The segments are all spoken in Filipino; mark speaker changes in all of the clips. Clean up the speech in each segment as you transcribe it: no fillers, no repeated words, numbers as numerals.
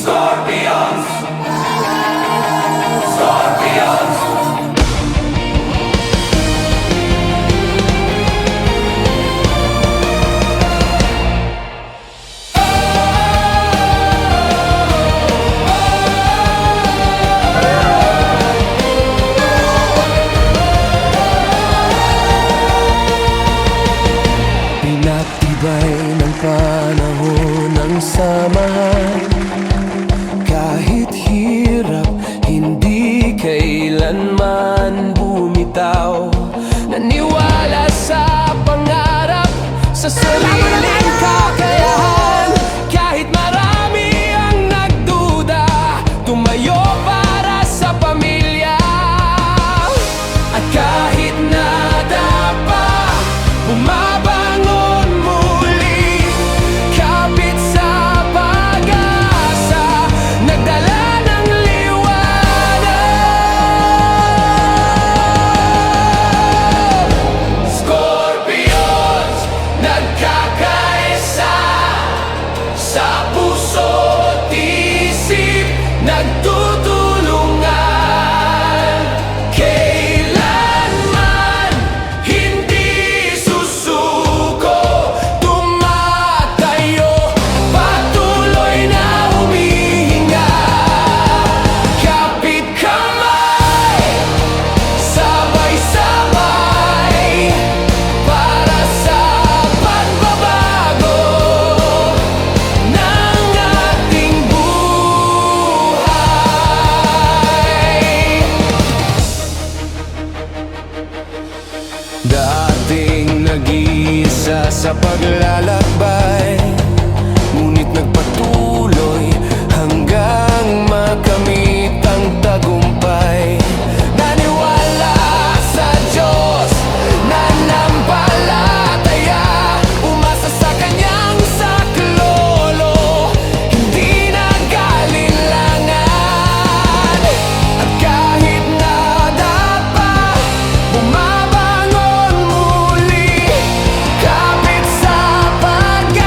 Speaker 1: Scorpions! Scorpions!
Speaker 2: Pinatibay ng panahon ang samahan. Kahit hirap, hindi kailanman bumitaw. Naniwala sa pangarap, sa sariling kakayahan. Kahit marami ang nagduda, tumayo para sa pamilya. At kahit nadapa, bumabangon muli. Kapit sa pag-asa, nagdala ng liwanag. Scorpions, nagkakaisa, sa puso't isip, nagtutulungan. Kailanman hindi susuko, tumatayo, patuloy na humihinga. Kapit kamay, sabay-sabay, para sa pagbabago ng ating buhay. Dating nag-iisa sa paglalakbay, ngunit nagpatuloy hanggang makamit ang tagumpay. Naniwala sa Diyos, nananampalataya, umasa sa Kanyang saklolo, hindi nag-alinlangan. At kahit nadapa, bumabangon muli. Kapit sa pag-asa,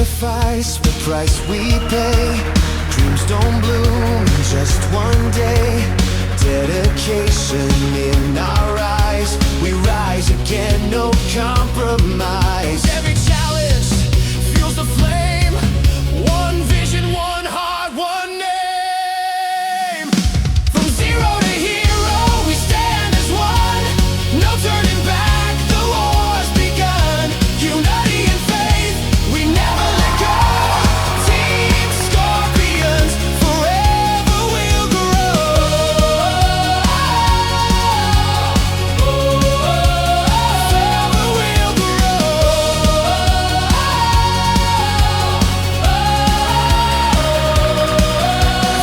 Speaker 2: sacrifice, the price we pay. Dreams don't bloom in just one day. Dedication in our eyes, we rise again, no compromise. Every challenge fuels the flame. One vision, one heart, one name. From zero to hero, we stand as one. No turning back, the war's begun. Unity and faith, we never let go. Team Scorpions, forever we'll grow. Forever we'll grow.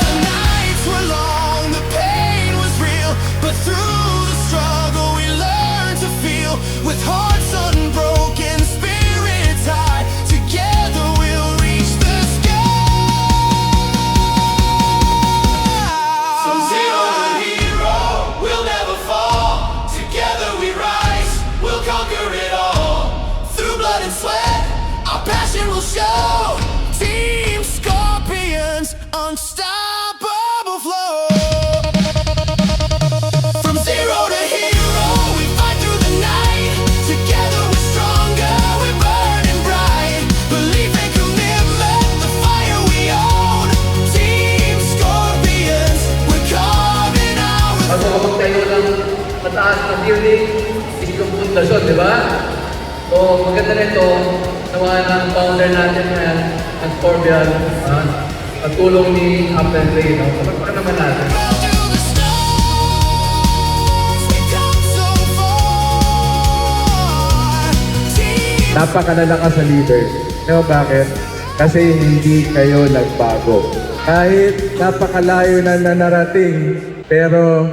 Speaker 2: The nights were long, the pain was real, but through the struggle we learned to feel. With hearts unbroken, spirits high, together we'll reach the sky. From zero to hero, we'll never fall. Together we rise, we'll conquer it all. Through blood and sweat, our passion will show. Team Scorpions, unstoppable flow. From zero to hero, we fight through the night. Together we're stronger, we're burning bright. Belief and commitment, the fire we own. Team Scorpions, we're carving out with
Speaker 3: Bago kapag tayo ng mataas na building, 5 pundasyon, di ba? So, maganda nito, nawa ng founder natin na ang Scorpion, pagtulong ni Upland Ray, no? Kapag naman natin.
Speaker 2: to the stars. We come so far. Team
Speaker 4: Napakalala sa leaders. Kaya bakit? Kasi hindi kayo nagbago. Kahit napakalayo na narating, pero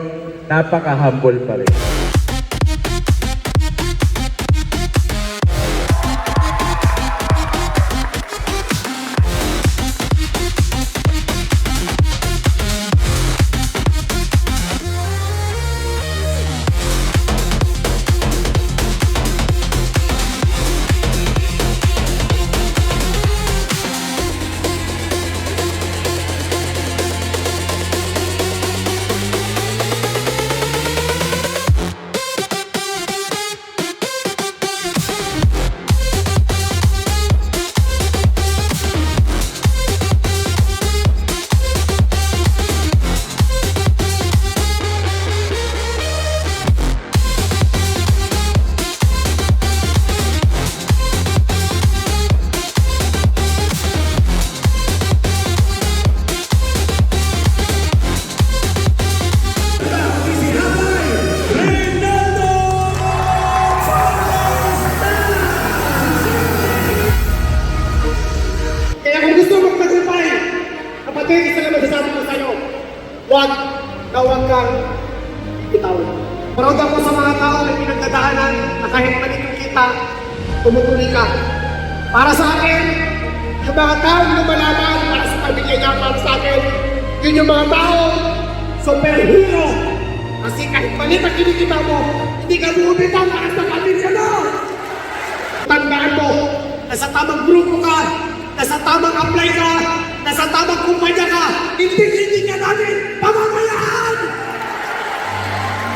Speaker 4: napaka-humble pa rin.
Speaker 5: Kaya kung gusto mong magtagumpay, kapatid, isa lang masasabi ko sa'yo, huwag kang bitaw. Proud ako sa mga tao na pinagdadaanan na kahit mali yung kita, tumutuloy ka. Para sa akin, yung mga taong lumalaban para sa pamilya niya, para sa akin, yun yung mga tao, superhero. Kasi kahit mali na kinikita mo, hindi ka bumibitaw para sa pamilya mo. Tandaan mo, nasa tamang grupo ka, nasa tamang apply ka, nasa tamang kumpanya ka, hindi ka namin pamamayaan!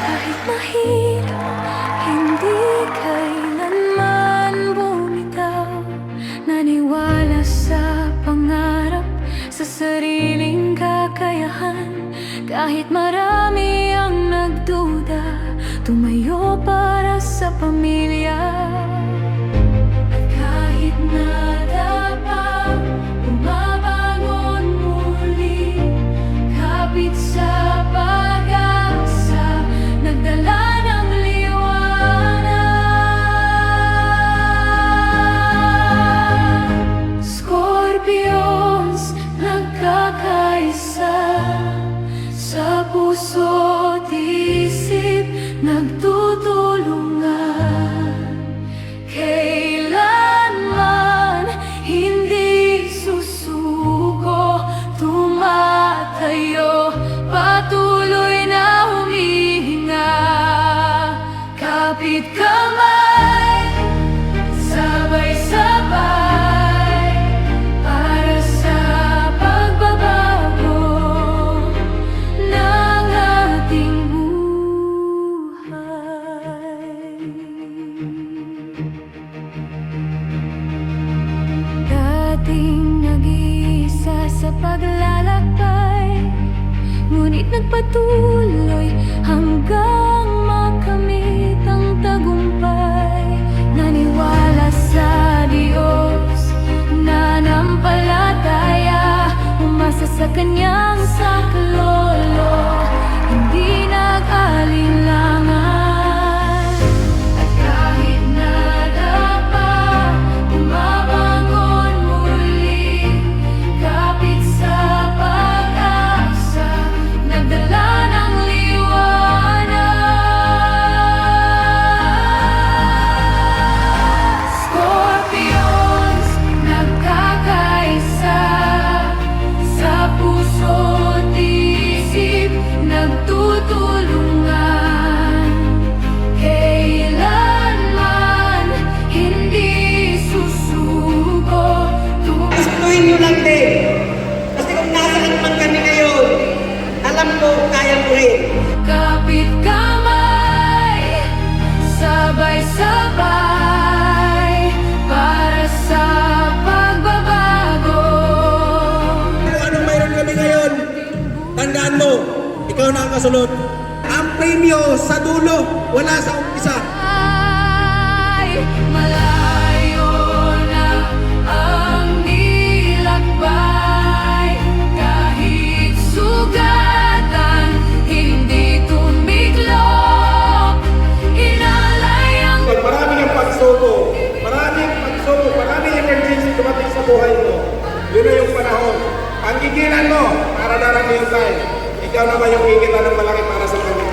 Speaker 6: Kahit mahirap, hindi kailanman bumitaw. Naniwala sa pangarap, sa sariling kakayahan. Kahit marami ang nagduda, tumayo para sa pamilya. At kahit nadapa, bumabangon muli. Kapit sa pag-asa, nagdala ng liwanag. Scorpions, nagkakaisa. Sa puso't isip, nagtutulungan. Kailanman hindi susuko, tumatayo, patuloy na humihinga. Kapit kamay, sabay-sabay, paglalakbay, ngunit nagpatuloy hanggang makamit ang tagumpay. Naniwala sa Diyos, nananampalataya, umasa sa Kanyang saklolo, hindi nag-alinlangan. At kahit nadapa, bumabangon muli, kapit sa pag-asa, nagdala ng liwanag. Scorpions, nagkakaisa, sa puso't isip, nagtutulungan. Kailanman hindi susuko.
Speaker 5: Gustuhin nyo lang din. Kasi kung nasaan man kami ngayon, alam ko kaya mo rin.
Speaker 6: Kapit kamay, sabay-sabay, para sa pagbabago.
Speaker 5: Kung anong mayroon kami ngayon, tandaan mo, ikaw na ang kasunod. Ang premyo sa dulo, wala sa umpisa.
Speaker 6: Ay, malayo na ang nilakbay, kahit sugatan, hindi tumiklop, inalay ang
Speaker 5: Pag maraming ang pagsubok, maraming emergency dumating sa buhay mo, yun na yung panahon. Panggigilan mo para darating yung time. Ikaw naman yung higit ng malaki para sa pamilya.